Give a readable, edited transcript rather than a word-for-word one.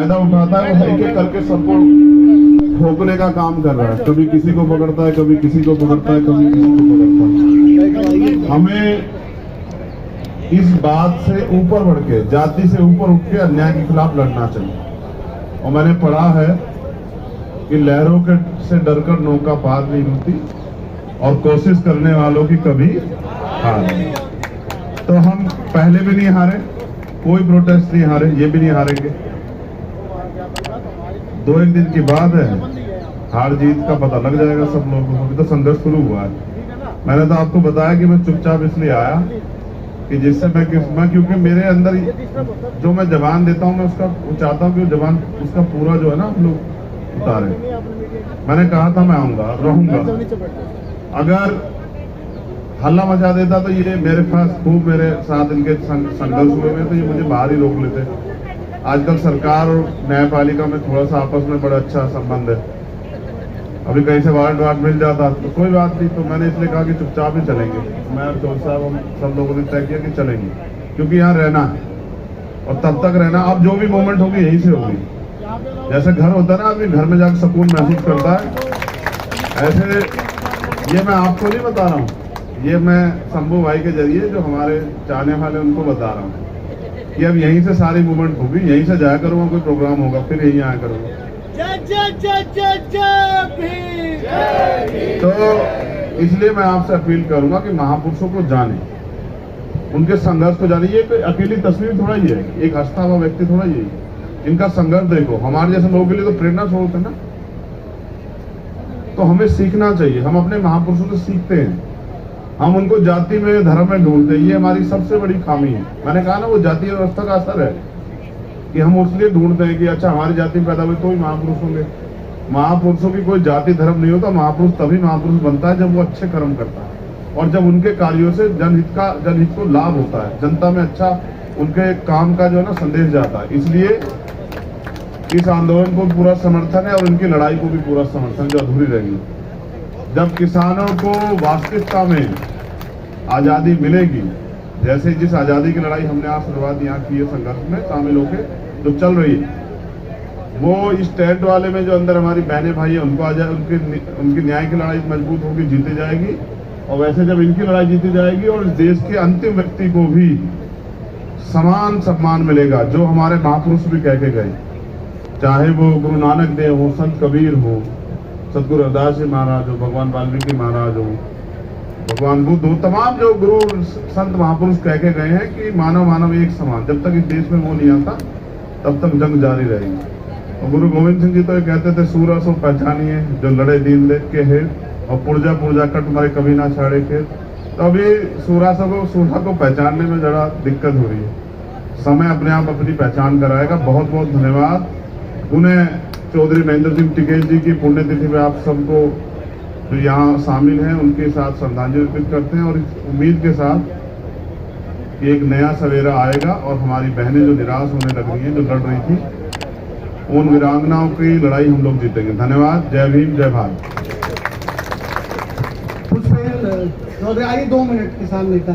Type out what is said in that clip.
फायदा उठाता है, वो एक एक करके सबको ठोकने का काम कर रहा है। कभी किसी को पकड़ता है, कभी किसी को पकड़ता है, कभी किसी को पकड़ता है। हमें इस बात से ऊपर बढ़ के, जाति से ऊपर उठ के अन्याय के खिलाफ लड़ना चाहिए। और मैंने पढ़ा है कि लहरों के से डरकर नौका पार नहीं होती और कोशिश करने वालों की कभी हार नहीं। तो हम पहले भी नहीं हारे, कोई प्रोटेस्ट नहीं हारे, ये भी नहीं हारेंगे। 2-1 दिन की बात है, हार जीत का पता लग जाएगा सब लोगों को। अभी तो संघर्ष शुरू हुआ है। मैंने तो आपको बताया कि मैं चुपचाप इसलिए आया कि जिससे मैं क्योंकि मेरे अंदर जो मैं जवान देता हूँ, मैं उसका चाहता हूँ कि जवान उसका पूरा जो है ना हम लोग उतारे। मैंने कहा था मैं आऊंगा, रहूंगा। अगर हल्ला मचा देता तो ये मेरे पास खूब मेरे साथ इनके संघर्ष हुए में, तो ये मुझे बाहर ही रोक लेते। आजकल सरकार और न्यायपालिका में थोड़ा सा आपस में बड़ा अच्छा संबंध है। अभी कहीं से वारंट मिल जाता तो कोई बात नहीं, तो मैंने इसलिए कहा कि चुपचाप ही चलेंगे। मैं और चौधरी साहब हम सब लोगों ने तय किया कि चलेंगे, क्योंकि यहाँ रहना है और तब तक रहना। अब जो भी मूवमेंट होगी यहीं से होगी। जैसे घर होता है ना, आदमी घर में जाकर सुकून महसूस करता है, ऐसे ये मैं आपको नहीं बता रहा हूँ, ये मैं शंभू भाई के जरिए जो हमारे चाहने वाले उनको बता रहा हूँ कि अब यहीं से सारी मूवमेंट होगी, यहीं से जाया करूँगा, कोई प्रोग्राम होगा फिर यहीं आया करूँगा। तो इसलिए मैं आपसे अपील करूंगा कि महापुरुषों को जाने, उनके संघर्ष को जाने। ये कोई अकेली तस्वीर थोड़ा ही है, एक हंसता हुआ व्यक्ति थोड़ा ही है। इनका संघर्ष देखो, हमारे जैसे लोगों के लिए तो प्रेरणा स्रोत है ना। तो हमें सीखना चाहिए, हम अपने महापुरुषों से सीखते हैं। हम उनको जाति में, धर्म में ढूंढते हैं, ये हमारी सबसे बड़ी खामी है। मैंने कहा ना, वो जातीय व्यवस्था का असर है कि हम उसलिए ढूंढते हैं कि अच्छा हमारी जाति में पैदा हुई तो ही महापुरुष होंगे। महापुरुषों की कोई जाति धर्म नहीं होता। महापुरुष तभी महापुरुष बनता है जब वो अच्छे कर्म करता है और जब उनके कार्यों से जनहित को लाभ होता है, जनता में अच्छा उनके काम का जो है ना संदेश जाता है। इसलिए इस आंदोलन को पूरा समर्थन है और उनकी लड़ाई को भी पूरा समर्थन, जो अधूरी रहेगी। जब किसानों को वास्तविकता में आजादी मिलेगी, जैसे जिस आजादी की लड़ाई हमने आज शुरुआत यहाँ की है, संघर्ष में शामिल होकर जो चल रही है, वो इस टेंट वाले में जो अंदर हमारी बहनें भाई है उनको आ जाए, उनकी न्याय की लड़ाई मजबूत होगी, जीती जाएगी। और वैसे जब इनकी लड़ाई जीती जाएगी और देश के अंतिम व्यक्ति को भी समान सम्मान मिलेगा, जो हमारे महापुरुष भी कह के गए, चाहे वो गुरु नानक देव हो, संत कबीर हो, सतगुरु रविदास जी महाराज हो, भगवान वाल्मीकि महाराज हो, भगवान बुद्ध हो, तमाम जो गुरु संत महापुरुष कह के गए हैं कि मानव मानव एक समान। जब तक इस देश में वो नहीं आता तब तक जंग जारी रहेगी। और गुरु गोविंद सिंह जी तो ये कहते थे, सूरा सो पहचानिए जो लड़े दीन देख के है, और पुर्जा पुर्जा कट मारे कभी ना छाड़े खेत। तो अभी सूरा को पहचानने में जरा दिक्कत हो रही है। समय अपने आप अपनी पहचान कराएगा। बहुत बहुत धन्यवाद। उन्हें चौधरी महेंद्र सिंह टिकैत जी की पुण्यतिथि में आप सबको जो यहाँ शामिल हैं उनके साथ श्रद्धांजलि अर्पित करते हैं और इस उम्मीद के साथ कि एक नया सवेरा आएगा और हमारी बहनें जो निराश होने लग रही हैं, जो लड़ रही थी, उन वीरांगनाओं की लड़ाई हम लोग जीतेंगे। धन्यवाद। जय भीम, जय भारत। चौधरी आइए 2 मिनट किसान नेता।